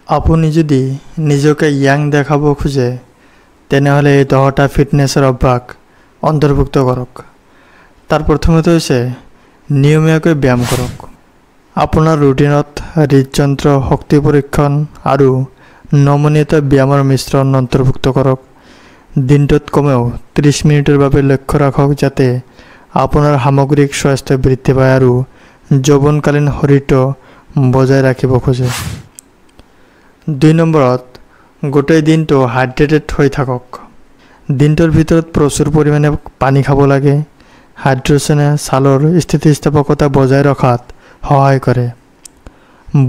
আপুনি যদি নিজকে ইয়াং দেখাব খোজে তেনেহ'লে এই 10টা ফিটনেছৰ অভ্যাস অন্তৰ্ভুক্ত কৰক। তাৰ প্ৰথমতে হৈছে নিয়মীয়াকৈ ব্যায়াম কৰক। আপোনাৰ ৰুটিনত হৃদযন্ত্ৰ শক্তি পৰীক্ষণ আৰু নমনীয়তা ব্যায়ামৰ মিশ্ৰণ অন্তৰ্ভুক্ত কৰক। দিনটোত কমেও 30 মিনিটৰ বাবে লক্ষ্য ৰাখক যাতে আপোনাৰ সামগ্ৰিক স্বাস্থ্য বৃদ্ধি পায় আৰু যৌৱনকালীন শৰীৰটো বজাই ৰাখিব খোজে। 2 নম্বৰত গোটেই দিনটো হাইড্ৰেটেড হৈ থাকক। দিনটোৰ ভিতৰত প্ৰচুৰ পৰিমাণে পানী খাব লাগে। হাইড্ৰেশ্যনে ছালৰ স্থিতিস্থাপকতা বজাই ৰখাত সহায় কৰে,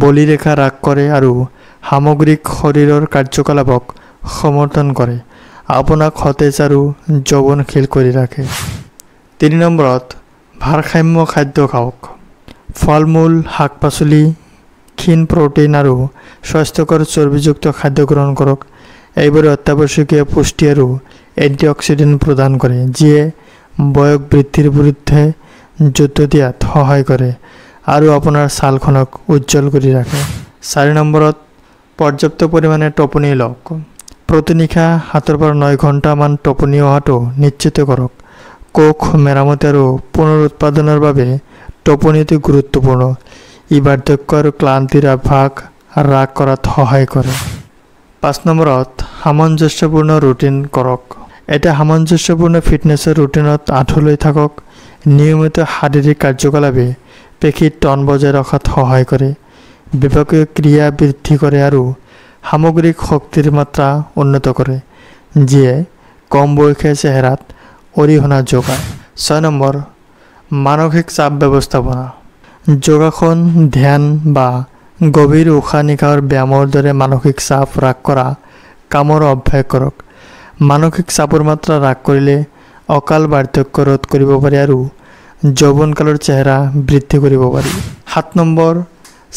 বলিৰেখা হ্ৰাস কৰে আৰু সামগ্ৰিক শৰীৰৰ কাৰ্যকলাপক সমৰ্থন কৰে, আপোনাক সতেজ আৰু যৌৱনশীল কৰি ৰাখে। 3 নম্বৰত ভাৰসাম্য খাদ্য খাওক। ফল-মূল, শাক-পাচলি, ক্ষীণ প্ৰ'টিন আৰু স্বাস্থ্যকৰ চৰ্বিযুক্ত খাদ্য গ্ৰহণ কৰক। এইবোৰে অত্যাৱশ্যকীয় পুষ্টি আৰু এণ্টিঅক্সিডেণ্ট প্ৰদান কৰে যিয়ে বয়স বৃদ্ধিৰ বিৰুদ্ধে যুদ্ধ দিয়াত সহায় কৰে আৰু আপোনাৰ ছালখনক উজ্জ্বল কৰি ৰাখে। 4 নম্বৰত পৰ্যাপ্ত পৰিমাণে টোপনি লওক। প্ৰতি নিশা 7 পৰা 9 ঘণ্টামান টোপনি অহাটো নিশ্চিত কৰক। কোষ মেৰামতি আৰু পুনৰুৎপাদনৰ বাবে টোপনি অতি গুৰুত্বপূৰ্ণ। ই বাৰ্ধক্য আৰু ক্লান্তিৰ আভাস হ্ৰাস কৰাত সহায় কৰে। 5 নম্বৰত সামঞ্জস্যপূৰ্ণ ৰুটিন কৰক। এটা সামঞ্জস্যপূৰ্ণ ফিটনেছৰ ৰুটিনত আঁঠু লৈ থাকক। নিয়মিত শাৰীৰিক কাৰ্যকলাপে পেশীৰ টন বজাই ৰখাত সহায় কৰে, বিপাকীয় ক্ৰিয়া বৃদ্ধি কৰে আৰু সামগ্ৰিক শক্তিৰ মাত্ৰা উন্নত কৰে, যিয়ে কম বয়সীয়া চেহেৰাত অৰিহণা যোগায়। 6 নম্বৰ মানসিক চাপ ব্যৱস্থাপনা। যোগাসন, ধ্যান বা গভীৰ উশাহ নিশাহৰ ব্যায়ামৰ দৰে মানসিক চাপ হ্ৰাস কৰা কামৰ অভ্যাস কৰক। মানসিক চাপৰ মাত্ৰা হ্ৰাস কৰিলে অকাল বাৰ্ধক্য ৰোধ কৰিব পাৰি আৰু যৌৱনকালৰ চেহেৰা বৃদ্ধি কৰিব পাৰি। 7 নম্বৰ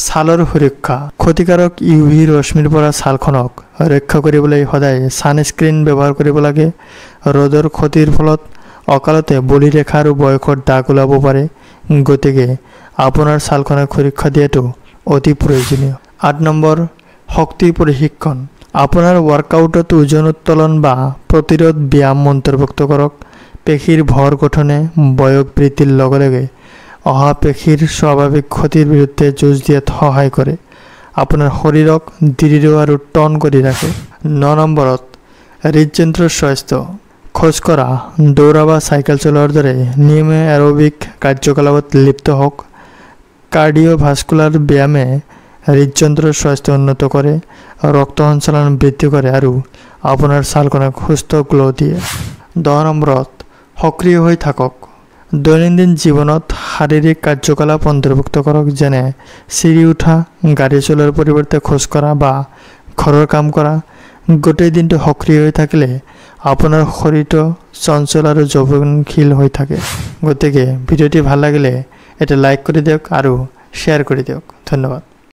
ছালৰ সুৰক্ষা। ক্ষতিকাৰক UV ৰশ্মিৰ পৰা ছালখনক ৰক্ষা কৰিবলৈ সদায় ছানস্ক্ৰীন ব্যৱহাৰ কৰিব লাগে। ৰ'দৰ ক্ষতিৰ ফলত অকালতে বলিৰেখা আৰু বয়সৰ দাগ ওলাব পাৰে, গতিকে আপোনাৰ ছালখনক সুৰক্ষা দিয়াটো অতি প্ৰয়োজনীয়। 8 নম্বৰ শক্তি প্ৰশিক্ষণ। আপোনাৰ ৱৰ্কআউটত ওজন উত্তোলন বা প্ৰতিৰোধ ব্যায়াম অন্তৰ্ভুক্ত কৰক। পেশীৰ ভৰ গঠনে বয়স বৃদ্ধিৰ লগে লগে অহা পেশীৰ স্বাভাৱিক ক্ষতিৰ বিৰুদ্ধে যুঁজ দিয়াত সহায় কৰে, আপোনাৰ শৰীৰক দৃঢ় আৰু টন কৰি ৰাখে। 9 নম্বৰত হৃদযন্ত্ৰৰ স্বাস্থ্য। খোজকঢ়া, দৌৰা বা চাইকেল চলোৱাৰ দৰে নিয়মীয়া এৰবিক কাৰ্যকলাপত লিপ্ত হওক। কাৰ্ডিঅ'ভাস্কুলাৰ ব্যায়ামে হৃদযন্ত্ৰৰ স্বাস্থ্য উন্নত কৰে, ৰক্ত সঞ্চালন বৃদ্ধি কৰে আৰু আপোনাৰ ছালখনক সুস্থ গ্ল' দিয়ে। 10 নম্বৰত সক্ৰিয় হৈ থাকক। দৈনন্দিন জীৱনত শাৰীৰিক কাৰ্যকলাপ অন্তৰ্ভুক্ত কৰক, যেনে চিৰি উঠা, গাড়ী চলোৱাৰ পৰিৱৰ্তে খোজকঢ়া বা ঘৰৰ কাম কৰা। গোটেই দিনটো সক্ৰিয় হৈ থাকিলে আপোনাৰ শৰীৰটো চঞ্চল আৰু যৌৱনশীল হৈ থাকে। গতিকে ভিডিঅ'টি ভাল লাগিলে এটা লাইক কৰি দিয়ক আৰু শ্বেয়াৰ কৰি দিয়ক। ধন্যবাদ।